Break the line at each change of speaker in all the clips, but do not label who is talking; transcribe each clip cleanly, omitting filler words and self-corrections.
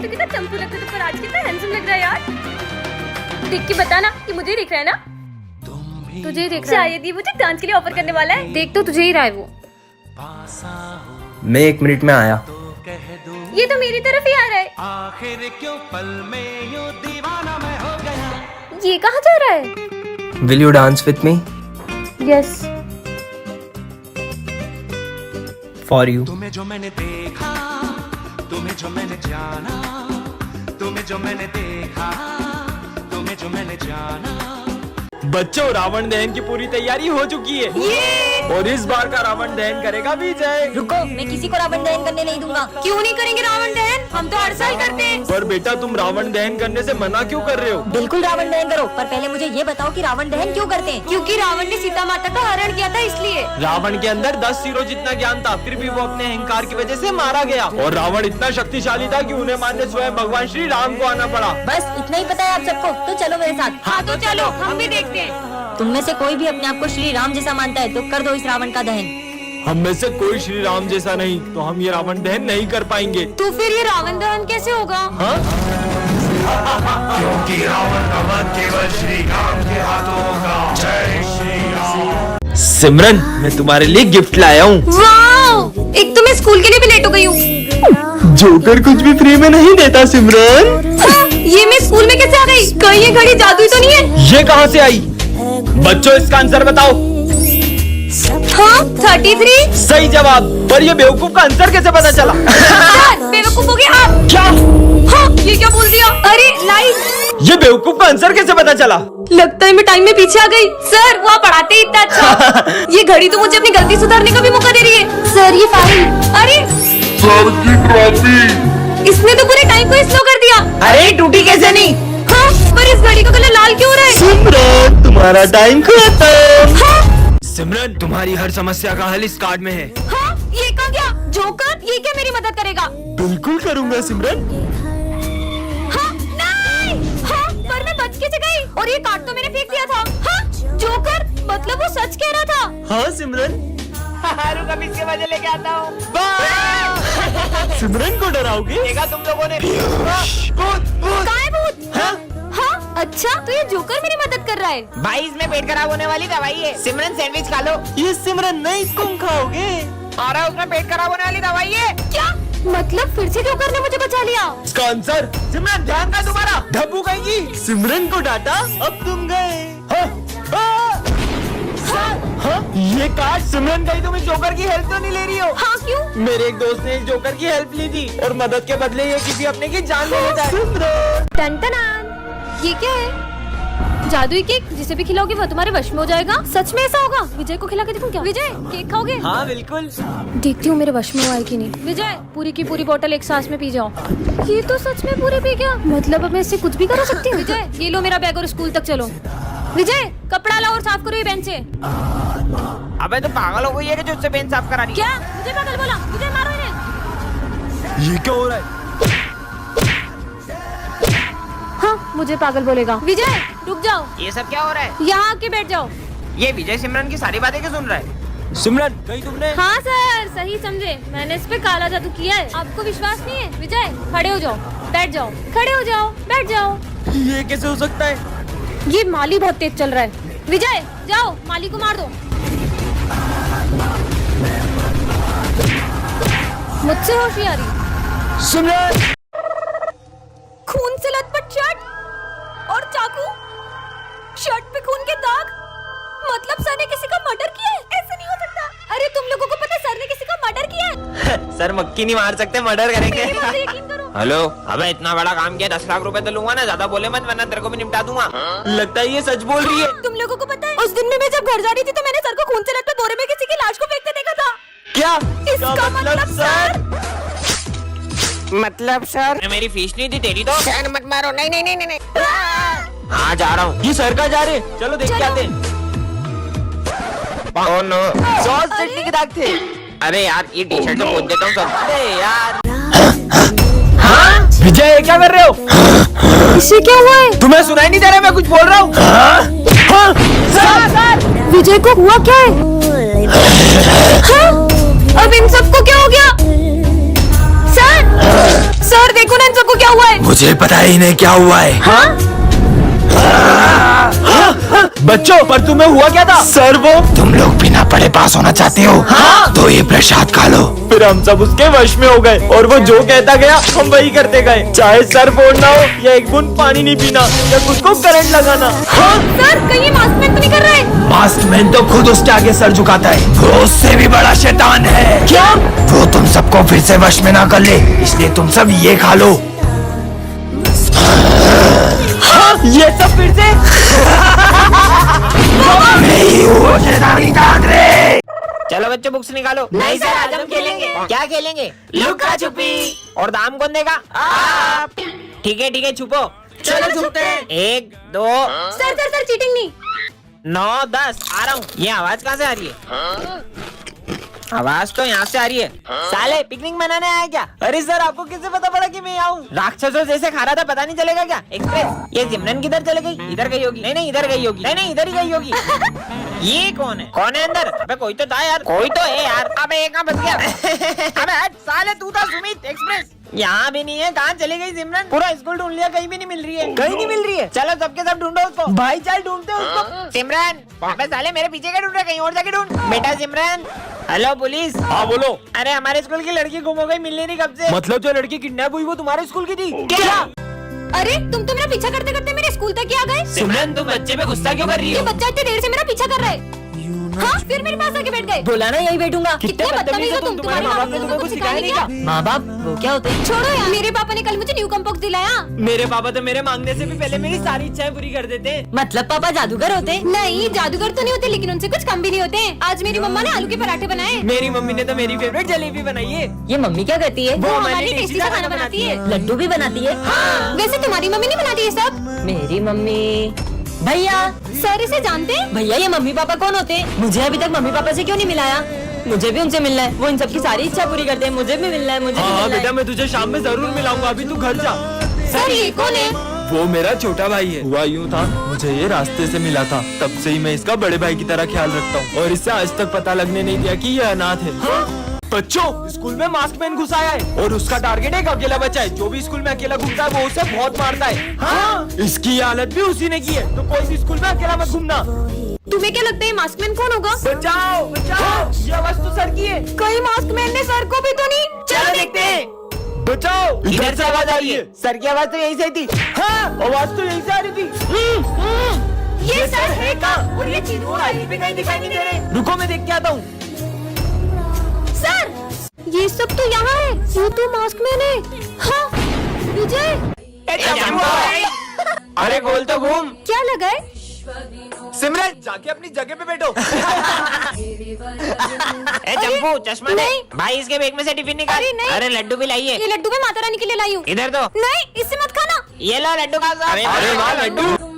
तो कितना चंपू लगता था, पर आज कितना हैंडसम लग रहा है यार। देख के बताना कि मुझे ही दिख रहा है ना?
तुझे देख रहा है।
शायद ये मुझे डांस के लिए ऑफर करने वाला है।
देख तो तुझे ही रहा है वो।
मैं 1 मिनट में आया।
ये तो मेरी तरफ ही आ रहा है।
आखिर क्यों पल में यूं दीवाना मैं हो गया।
ये कहाँ जा रहा है?
Will you dance with me?
Yes.
For you.
तुम्हें जो मैंने देखा, तुम्हें जो मैंने जाना, तुम्हें जो मैंने देखा, तुम्हें जो मैंने जाना।
बच्चों, रावण दहन की पूरी तैयारी हो चुकी है और इस बार का रावण दहन करेगा विजय।
रुको, मैं किसी को रावण दहन करने नहीं दूंगा।
क्यों नहीं करेंगे रावण दहन? हम तो हर साल करते हैं।
पर बेटा, तुम रावण दहन करने से मना क्यों कर रहे हो?
बिल्कुल रावण दहन करो, पर पहले मुझे ये बताओ कि रावण दहन क्यों करते हैं?
क्योंकि रावण ने सीता माता का हरण किया था, इसलिए।
रावण के अंदर 10 सिरों जितना ज्ञान था, फिर भी वो अपने अहंकार की वजह से मारा गया। और रावण इतना शक्तिशाली था कि उन्हें मारने स्वयं भगवान श्री राम को आना पड़ा।
बस इतना ही पता है आप सबको? तो चलो मेरे साथ।
हाँ तो चलो, हम भी देखते हैं।
तुम में से कोई भी अपने आप को श्री राम जैसा मानता है तो कर दो इस रावण का दहन।
हम में से कोई श्री राम जैसा नहीं, तो हम ये रावण दहन नहीं कर पाएंगे।
तो फिर ये रावण दहन कैसे होगा?
हाँ?
क्योंकि रावण का वध केवल श्री राम के हाथों होगा। जय श्री राम।
सिमरन, मैं तुम्हारे लिए गिफ्ट लाया हूँ।
वाओ! एक तो मैं स्कूल के लिए भी लेट हो गई हूँ।
जोकर कुछ भी फ्री में नहीं देता सिमरन।
हाँ, ये मैं स्कूल में कैसे आ गई? कहीं ये घड़ी जादुई तो नहीं है?
ये कहाँ से आई? बच्चों, इसका आंसर बताओ।
हाँ, 33।
सही जवाब। पर ये बेवकूफ का आंसर कैसे पता चला?
सर, बेवकूफ हो गया आप।
क्या?
हाँ, ये क्या बोल दिया? अरे लाइट।
ये बेवकूफ का आंसर कैसे पता चला?
लगता है मैं टाइम में पीछे आ गई। सर, वहाँ पढ़ाते ही इतना अच्छा। ये घड़ी तो मुझे अपनी गलती सुधारने का भी मौका दे रही है। सर, ये फाइल। अरे
सर की ट्रॉफी।
इसने तो पूरे टाइम को स्लो कर दिया।
अरे टूटी कैसे नहीं?
हाँ, पर इस घड़ी का कलर लाल क्यों हो रहा है?
सिमरन, तुम्हारा टाइम खत्म।
हाँ,
सिमरन, तुम्हारी हर समस्या का हल इस कार्ड में है।
हाँ, ये कहाँ गया? जोकर, ये क्या मेरी मदद करेगा?
बिल्कुल करूंगा सिमरन।
हाँ, नहीं। हाँ, पर मैं बच कैसे गई? और ये कार्ड तो मैंने फेंक दिया था। हाँ, जोकर, मतलब वो सच कह रहा था।
हाँ सिमरन।
रुक, इसके वजह लेके आता हूँ।
सिमरन को डराओगे?
देखा तुम लोगों ने?
कहाँ है भूत? हाँ, अच्छा, तो ये जोकर मेरी मदद कर रहा है।
भाई, इसमें पेट खराब होने वाली दवाई है। सिमरन सैंडविच खा लो।
ये सिमरन नहीं, तुम खाओगे।
और उसमें पेट खराब होने वाली दवाई है।
क्या मतलब? फिर से जोकर ने मुझे बचा लिया।
इसका आंसर?
सिमरन, ध्यान का तुम्हारा
ढब्बू कहेंगी। सिमरन को डांटा, अब तुम गए। हाँ? ये कार्ड सिमरन कहीं तुम्हें जोकर की हेल्प तो नहीं ले रही हो?
हाँ, क्यों?
मेरे एक दोस्त ने इस जोकर की हेल्प ली थी और मदद के बदले ये किसी अपने की जान ले लेता है। सिमरन,
टन-टनान। ये क्या है? जादुई केक, जिसे भी खिलाओगे वो तुम्हारे वश में हो जाएगा। सच में ऐसा होगा? विजय को खिला के देखूं क्या? विजय, केक खाओगे?
हाँ बिल्कुल।
देखती हूँ मेरे वश में हुआ है कि नहीं। विजय, पूरी की पूरी बोतल एक सांस में पी जाओ। ये तो सच में पूरी पी गया। मतलब अब मैं इससे कुछ भी करा सकती हूँ। विजय, ये लो मेरा बैग और स्कूल तक चलो। विजय, कपड़ा लाओ और साफ करो ये बेंच से।
अबे तो पागल हो गई है कि जो उससे बेंच साफ करा रही है।
क्या? मुझे पागल बोला? विजय, मारो इन्हें।
ये क्या हो रहा है?
हाँ, मुझे पागल बोलेगा। विजय, रुक जाओ।
ये सब क्या हो रहा है?
यहाँ आके बैठ जाओ।
ये विजय सिमरन की सारी बातें क्यों सुन रहा है?
सिमरन, कहीं तुमने?
हाँ सर, सही समझे। मैंने इस पे काला जादू किया है। आपको विश्वास नहीं है? विजय, खड़े हो जाओ, बैठ जाओ, खड़े हो जाओ, बैठ जाओ।
ये कैसे हो सकता है?
ये माली बहुत तेज चल रहा है। विजय, जाओ, माली को मार दो। मुझसे होशियारी।
सिमरन,
खून से लथपथ शर्ट और चाकू, शर्ट पे खून के दाग। मतलब सर ने किसी का मर्डर किया है? ऐसे नहीं हो सकता। अरे तुम लोगों को पता है सर ने किसी का मर्डर किया है?
सर मक्खी नहीं मार सकते, मर्डर करेंगे।
मेरी बात यकीन करो।
हेलो, अबे इतना बड़ा काम किया, 10 लाख रुपए तो लूंगा ना। ज्यादा बोले मत, वरना तेरे को भी निपटा दूंगा।
लगता है ये सच बोल रही है।
तुम लोगों को पता है उस दिन में मैं जब घर जा रही थी तो मैंने सर को खून से लथपथ बोरे में किसी की लाश को फेंकते देखा था।
क्या?
इसका मतलब सर?
मतलब सर, मेरी फीस नहीं थी तेरी तो। सर मत मारो। नहीं नहीं नहीं नहीं। हाँ, जा रहा हूँ।
ये सर का जा रहे, चलो देख के आते हैं।
ओह नो,
सॉस चटनी के दाग थे।
अरे यार, ये टी शर्ट तो पोंछ देता हूँ सब।
अरे यार। विजय, क्या कर रहे हो?
इसे क्या हुआ है?
तुम्हें सुनाई नहीं दे रहा मैं कुछ बोल रहा हूँ? सर,
विजय को हुआ क्या है? हाँ? अब इन सबको क्या हो गया? सर देखो ना इन सबको क्या क्या हुआ है?
मुझे पता ही नहीं क्या हुआ है।
बच्चों, पर तुम्हें हुआ क्या था? सर वो
तुम लोग बिना पढ़े पास होना चाहते हो? हाँ? तो ये प्रसाद खा लो।
फिर हम सब उसके वश में हो गए और वो जो कहता गया हम वही करते गए, चाहे सर फोड़ना हो या एक बूंद पानी नहीं पीना या खुद को करंट लगाना।
सर कहीं मास्क मैन तो नहीं कर रहे?
मास्क मैन तो खुद उसके आगे सर झुकाता है, वो उससे भी बड़ा शैतान है।
क्या?
वो तुम सबको फिर से वश में ना कर ले, इसलिए तुम सब ये खा लो।
ये सब फिर से?
मैं ही हूँ शैतानी कांगरे।
चलो बच्चों बुक्स निकालो।
नहीं सर, आज हम खेलेंगे।
क्या खेलेंगे?
लुका छुपी।
और दाम कौन देगा? आप। ठीक है छुपो।
चलो छुपते हैं।
1 2
सर चीटिंग नहीं।
9 10 आ रहा हूँ। ये आवाज कहाँ से आ रही है? आवाज तो यहाँ से आ रही है। साले पिकनिक मनाने आया क्या? अरे सर आपको कैसे पता पड़ा कि मैं आऊँ? राक्षसों जैसे खा रहा था, पता नहीं चलेगा क्या? एक्सप्रेस, ये सिमरन किधर चले गई? इधर गई होगी। नहीं इधर गई होगी। नहीं इधर ही गई होगी। ये कौन है अंदर? अबे कोई तो था यार, कोई तो है यार। अबे एक बच गया। अबे हट साले, तू था सुमित एक्सप्रेस। यहाँ भी नहीं है, कहाँ चली गई सिमरन? पूरा स्कूल ढूंढ लिया, कहीं भी नहीं मिल रही है। कहीं नहीं मिल रही है? चलो सबके सब ढूंढो उसको। भाई चल ढूंढते उसको। सिमरन, अबे साले मेरे पीछे क्या ढूंढ रहा है? कहीं और जाके ढूंढ। बेटा सिमरन। Hello police.
हाँ बोलो।
अरे हमारे स्कूल की लड़की गुम हो गई, मिलने नहीं कब से।
मतलब जो लड़की किडनैप हुई वो तुम्हारे स्कूल की थी?
क्या?
अरे तुम तो मेरा पीछा करते करते मेरे स्कूल तक ही आ गए।
सिमरन तुम बच्चे पे गुस्सा क्यों कर रही
ये
हो?
बच्चा इतनी देर से मेरा पीछा कर रहा है। हाँ, फिर मेरे पास आके बैठ गए।
बोला ना यही बैठूंगा।
कितने बदतमीज हो तुम। तुम्हारे माँ बाप ने तुमको कुछ सिखाया नहीं क्या?
माँ बाप वो क्या होते हैं?
छोड़ो यार, मेरे पापा ने कल मुझे न्यू कम्पोक्स दिलाया।
मेरे पापा तो मेरे मांगने से भी पहले मेरी सारी इच्छाएं पूरी कर देते हैं।
मतलब पापा जादूगर होते हैं?
नहीं, जादूगर तो नहीं होते, लेकिन उनसे कुछ कम भी नहीं होते। आज मेरी मम्मा ने आलू के पराठे बनाए।
मेरी मम्मी ने तो मेरी फेवरेट जलेबी बनाई है।
ये मम्मी क्या करती है?
वो हमारे टेस्टी सा खाना बनाती है।
लड्डू भी बनाती है।
वैसे तुम्हारी मम्मी नहीं बनाती ये सब?
मेरी मम्मी। भैया।
सर इसे जानते हैं?
भैया ये मम्मी पापा कौन होते हैं? मुझे अभी तक मम्मी पापा से क्यों नहीं मिलाया? मुझे भी उनसे मिलना है, वो इन सबकी सारी इच्छा पूरी करते हैं। मुझे भी मिलना है, मुझे भी
हाँ
मिलना
बेटा,
है।
मैं तुझे शाम में जरूर मिलाऊंगा, अभी तू घर जा।
सर ये कौन है?
वो मेरा छोटा भाई है। हुआ यूँ था, मुझे ये रास्ते से मिला था, तब से ही मैं इसका बड़े भाई की तरह ख्याल रखता हूँ और इससे आज तक पता लगने नहीं दिया कि ये अनाथ है। बच्चों, स्कूल में मास्क मैन घुस आया है और उसका टारगेट एक अकेला बच्चा है। जो भी स्कूल में अकेला घूमता है वो उसे बहुत मारता है। हाँ, इसकी हालत भी उसी ने की है, तो कोई भी स्कूल में अकेला मत घूमना।
तुम्हें क्या लगता है मास्क मैन कौन होगा?
बचाओ बचाओ, ये आवाज तो सर की है।
कहीं मास्क मैन ने सर को भी तो नहीं?
चलो देखते हैं।
बचाओ,
इधर से आवाज आ रही है। सर की आवाज तो यहीं से थी।
हाँ, आवाज तो यहीं से आ रही थी।
ये सर है कहाँ? और ये चीज भी कहीं दिखाई नहीं दे रहे।
रुको मैं देख के आता हूँ।
सर ये सब तो यहाँ है, ये तो मास्क मैन है। हाँ, विजय।
अरे गोल तो घूम।
क्या लगा है?
सिमरन जाके अपनी जगह पे बैठो।
ए चंपू, चश्मा दे।
नहीं।
भाई इसके बैग में से टिफिन निकाल।
अरे नहीं।
अरे लड्डू भी लाइए।
ये लड्डू मैं माता रानी के लिए लाई हूँ।
इधर दो।
नहीं, इससे मत खाना।
ये लो लड्डू खा।
अरे वाह लड्डू।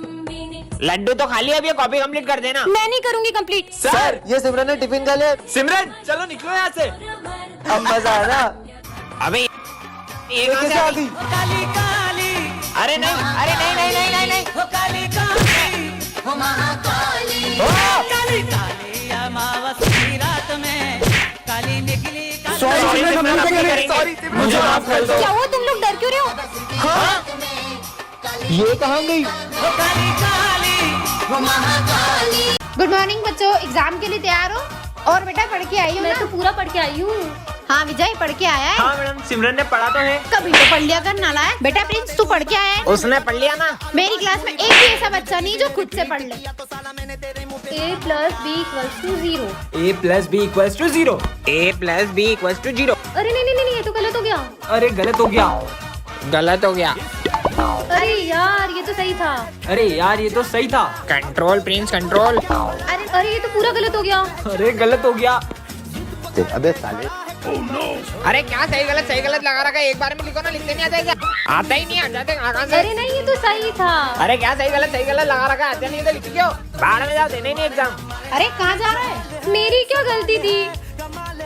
लड्डू तो खाली, अब ये कॉपी कंप्लीट कर देना।
मैं नहीं करूँगी कंप्लीट।
सर, ये सिमरन ने टिफिन खा लिया। सिमरन चलो निकलो यहाँ से, अब मजा आ रहा।
अबे ये कहाँ से आ गई? अरे नहीं, अरे नहीं नहीं नहीं नहीं नहीं।
सॉरी, मुझे माफ कर दो।
क्या हुआ, तुम लोग डर क्यों रहे हो?
ये कहाँ गई?
गुड मॉर्निंग बच्चों, एग्जाम के लिए तैयार हो? और बेटा पढ़ के आई हो
मैं
ना?
तो पूरा पढ़ के आई हूँ।
हाँ विजय पढ़ के आया है।
हाँ मैडम, सिमरन ने पढ़ा तो है।
कभी तो पढ़ लिया कर नालायक। बेटा प्रिंस तू पढ़ के आया है?
उसने पढ़ लिया ना।
मेरी क्लास में एक भी ऐसा बच्चा नहीं जो खुद से पढ़ ले।
A plus B equals to 0।
A plus B equals to 0।
A plus B equals to 0।
अरे नहीं नहीं नहीं, ये तो गलत हो गया।
अरे गलत हो गया।
गलत हो गया।
अरे यार ये तो सही था।
अरे यार ये तो सही था।
Control Prince control.
अरे ये तो पूरा गलत हो गया।
अरे गलत हो गया।
अबे साले।
अरे क्या सही गलत लगा रखा है? एक बार में लिखो ना, लिखते नहीं आता है क्या? आता ही नहीं, आ जाते कहाँ से?
अरे नहीं, ये तो सही था।
अरे क्या सही गलत लगा रखा है? आते नहीं तो लिखी क्यों? बाहर में जाओ, देने नहीं एग्जाम।
अरे कहाँ जा रहा है?
मेरी क्या गलती थी?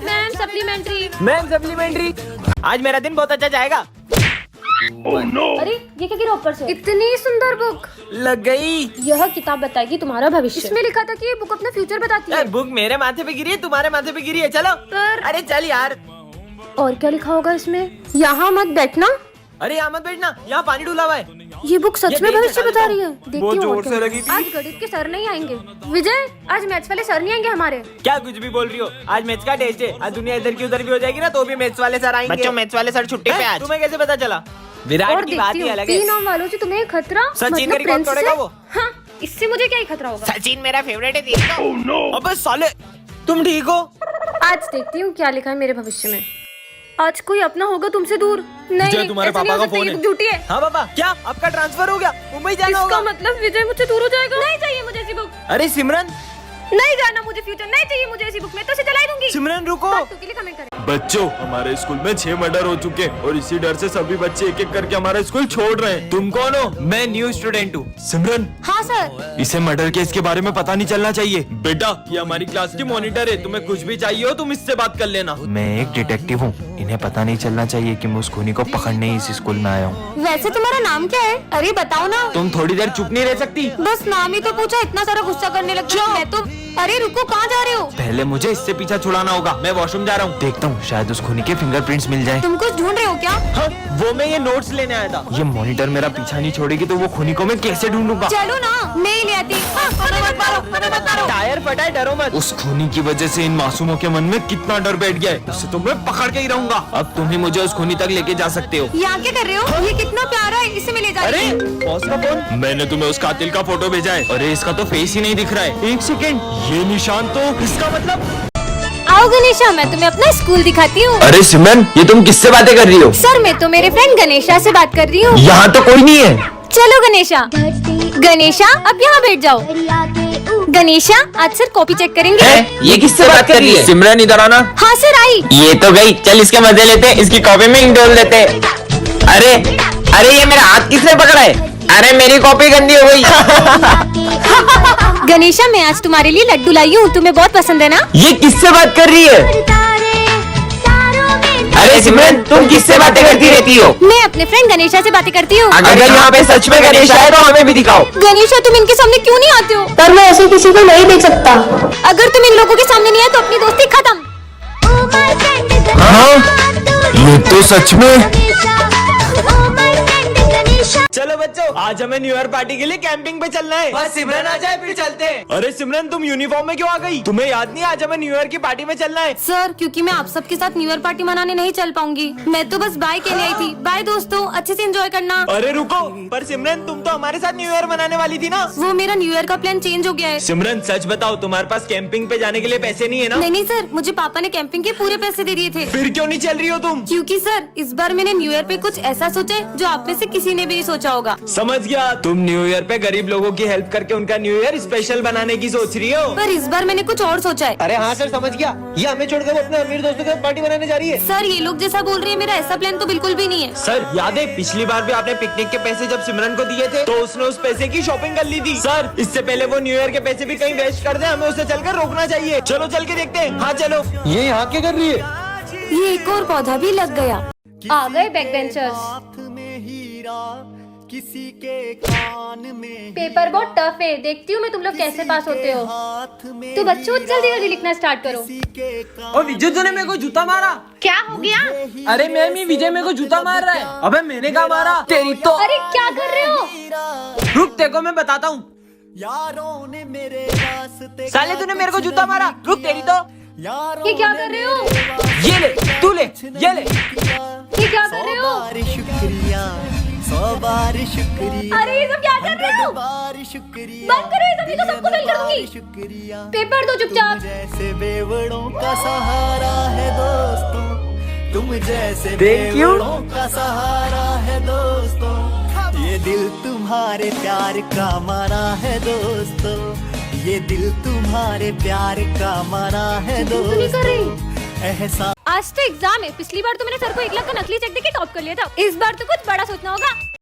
Ma'am supplementary.
Ma'am supplementary. आज मेरा दिन बहुत अच्छा जाएगा।
अरे ये क्या गिरा ऊपर से? इतनी सुंदर बुक।
लग गई।
यह किताब बताएगी तुम्हारा भविष्य। इसमें लिखा था कि ये बुक अपना फ्यूचर बताती है।
बुक मेरे माथे पे गिरी है, तुम्हारे माथे पे गिरी है। चलो।
पर
अरे चल यार।
और क्या लिखा होगा इसमें? यहाँ मत बैठना।
अरे यहाँ मत बैठना, यहाँ पानी डूला हुआ है।
ये बुक सच
ये
में
देख
भविष्य
निकाल
बता
लो।
रही है। देखती
बहुत
हूँ और
जोर
क्या।
से लगी थी।
आज गणित के सर नहीं आएंगे। विजय, आज मैथ्स वाले सर नहीं आएंगे हमारे।
क्या कुछ भी बोल रही हो, आज मैथ्स का टेस्ट है। आज दुनिया इधर की उधर भी हो जाएगी ना तो भी मैथ्स वाले सर आएंगे।
बच्चों मैथ्स वाले सर छुट्टी पे आज।
तुम्हें कैसे पता चला? विराट
और
की बात
देखती
ही
हूँ
अलग है।
3 नाम वालों से तुम्हें खतरा।
सचिन
मतलब
का रिकॉर्ड
प्रिंस
तोड़ेगा
से?
वो।
हाँ, इससे मुझे क्या ही खतरा होगा।
सचिन मेरा फेवरेट है, देख लो।
अबे साले, तुम ठीक हो?
आज देखती हूँ क्या लिखा है मेरे भविष्य में। आज कोई अपना होगा तुमसे दूर। नहीं,
विजय, तुम्हारे
ऐसा नहीं
पापा
हो
का
सकता,
फोन
ये
है।
झूठी है।
हाँ पापा, क्या आपका ट्रांसफर हो गया? मुंबई जाना
इसका
होगा?
मतलब विजय मुझसे दूर हो जाएगा। नहीं चाहिए मुझे ऐसी बुक।
अरे सिमरन,
नहीं जाना मुझे फ्यूचर, नहीं चाहिए मुझे ऐसी बुक। मैं तो उसे जलाई दूंगी।
सिमरन रुको।
फालतू के लिए कमेंट करें।
बच्चों, हमारे स्कूल में 6 मर्डर हो चुके हैं और इसी डर से सभी बच्चे एक एक करके हमारा स्कूल छोड़ रहे हैं। तुम कौन हो?
मैं न्यू स्टूडेंट हूँ।
सिमरन,
हाँ सर।
इसे मर्डर केस के बारे में पता नहीं चलना चाहिए। बेटा, ये हमारी क्लास की मॉनिटर है, तुम्हें कुछ भी चाहिए हो तुम इससे बात कर लेना। मैं एक डिटेक्टिव हूँ, इन्हें पता नहीं चलना चाहिए कि मैं उस खूनी को पकड़ने ही इस स्कूल में आया हूँ।
वैसे तुम्हारा नाम क्या है? अरे बताओ ना।
तुम थोड़ी देर चुप नहीं रह सकती?
बस नाम ही तो पूछा, इतना सारा गुस्सा करने लग गया। मैं तो, अरे रुको, कहाँ जा रहे हो?
पहले मुझे इससे पीछा छुड़ाना होगा। मैं वॉशरूम जा रहा हूँ, देखता हूँ शायद उस खूनी के फिंगरप्रिंट्स मिल जाए।
तुम कुछ ढूंढ रहे हो क्या?
हाँ, वो मैं ये नोट्स लेने आया था।
ये मॉनिटर मेरा पीछा नहीं छोड़ेगी तो वो खूनी को मैं कैसे ढूंढूंगा?
चलो ना, मैं ही ले आती।
टायर फटा है, डरो मत।
उस खूनी की वजह से इन मासूमों के मन में कितना डर बैठ गया है, उससे तो मैं पकड़ के ही रहूंगा। अब तुम ही मुझे उस खूनी तक लेके जा सकते हो।
यहाँ क्या कर रहे हो? ये कितना प्यारा है, इसे मैं ले जा रही हूँ।
बॉस का फोन।
मैंने तुम्हें उस कातिल का फोटो भेजा है। अरे इसका तो फेस ही नहीं दिख रहा है। एक सेकेंड, ये निशान तो इसका मतलब।
आओ गणेशा, मैं तुम्हें अपना स्कूल दिखाती हूँ।
अरे सिमरन, ये तुम किससे बातें कर रही हो?
सर, मैं तो मेरे फ्रेंड गणेशा से बात कर रही हूँ।
यहाँ तो कोई नहीं है।
चलो गणेशा। गणेशा, अब यहाँ बैठ जाओ। गणेशा, आज सर कॉपी चेक करेंगे।
ये किससे बात कर रही है? सिमरन इधर आना।
हाँ सर, आई।
ये तो गई, चल इसके मजे लेते हैं, इसकी कॉपी में इंक डोल देते हैं। अरे अरे, ये मेरा हाथ किसने पकड़ा है? अरे मेरी कॉपी गंदी हो गई।
गणेशा, मैं आज तुम्हारे लिए लड्डू लाई हूँ, तुम्हें बहुत पसंद है ना?
ये किससे बात कर रही है? अरे सिमरन, तुम किससे बातें करती रहती हो?
मैं अपने फ्रेंड गणेशा से बातें करती हूँ।
अगर यहाँ पे सच में गणेश आए तो हमें भी दिखाओ।
गणेशा, तुम इनके सामने क्यों नहीं आते हो?
पर मैं ऐसे किसी को नहीं देख सकता।
अगर तुम इन लोगों के सामने नहीं आए तो अपनी दोस्ती खत्म।
हाँ, ये तो सच में।
चलो बच्चों, आज हमें न्यू ईयर पार्टी के लिए कैंपिंग पे चलना है। बस सिमरन आ जाए फिर चलते हैं। अरे सिमरन, तुम यूनिफॉर्म में क्यों आ गई? तुम्हें याद नहीं, आज हमें न्यू ईयर की पार्टी में चलना है।
सर, क्योंकि मैं आप सबके साथ न्यू ईयर पार्टी मनाने नहीं चल पाऊंगी। मैं तो बस बाय कहने आई थी। बाय दोस्तों, अच्छे से एंजॉय करना।
अरे रुको, पर सिमरन तुम तो हमारे साथ न्यू ईयर मनाने वाली थी ना?
वो मेरा न्यू ईयर का प्लान चेंज हो गया है।
सिमरन सच बताओ, तुम्हारे पास कैंपिंग पे जाने के लिए पैसे नहीं है ना?
नहीं सर, मुझे पापा ने कैंपिंग के पूरे पैसे दे दिए थे।
फिर क्यों नहीं चल रही हो तुम?
क्योंकि सर, इस बार मैंने न्यू ईयर पे कुछ ऐसा सोचा है जो आप में से किसी ने भी नहीं सोचा होगा।
समझ गया, तुम न्यू ईयर पे गरीब लोगों की हेल्प करके उनका न्यू ईयर स्पेशल बनाने की सोच रही हो।
पर इस बार मैंने कुछ और सोचा है।
अरे हाँ सर, समझ गया। ये हमें छोड़कर वो अपने अमीर दोस्तों के साथ पार्टी मनाने जा रही है।
सर, ये लोग जैसा बोल रहे हैं, मेरा ऐसा प्लान तो बिल्कुल भी नहीं है।
सर, याद है पिछली बार भी आपने पिकनिक के पैसे जब सिमरन को दिए थे तो उसने उस पैसे की शॉपिंग कर ली थी। सर, इससे पहले वो न्यू ईयर के पैसे भी कहीं वेस्ट कर दे, हमें उसे चलकर रोकना चाहिए। चलो चल के देखते हैं। हाँ चलो। ये यहाँ क्या कर रही है?
ये एक और पौधा भी लग गया।
आ गए बैक बेंचर्स।
किसी के कान में
पेपर बहुत टफ है, देखती हूँ मैं तुम लोग कैसे पास होते हो। तो बच्चों, जल्दी जल्दी लिखना स्टार्ट करो।
और विजय तूने मेरे को जूता मारा।
क्या हो गया?
अरे मैम, ये विजय मेरे को जूता मार रहा है। अबे मैंने कहा मारा? तेरी तो।
अरे क्या कर रहे हो?
रुक, तेरे को मैं बताता हूँ।
यारों ने मेरे रास्ते
साले, तूने मेरे को जूता मारा। रुक, तेरी तो।
ये क्या कर रहे हो?
ये ले, तू ले, ये ले।
ये क्या कर रहे हो?
शुक्रिया, 100 बार शुक्रिया।
अरे ये सब क्या कर रहे हो?
बार शुक्रिया,
बंद करो ये सब, नहीं तो सबको फेल कर दूंगी।
शुक्रिया।
पेपर दो चुपचाप।
जैसे बेवड़ों का सहारा है दोस्तों, तुम जैसे
Thank you.
बेवड़ों का सहारा है दोस्तों। ये दिल तुम्हारे प्यार का माना है दोस्तों, ये दिल तुम्हारे प्यार का माना है
तुम तो नहीं कर रही।
दोस्तों। एहसास।
आज तो एग्जाम है, पिछली बार तो मैंने सर को 1 लाख का नकली चेक देके टॉप कर लिया था। इस बार तो कुछ बड़ा सोचना होगा।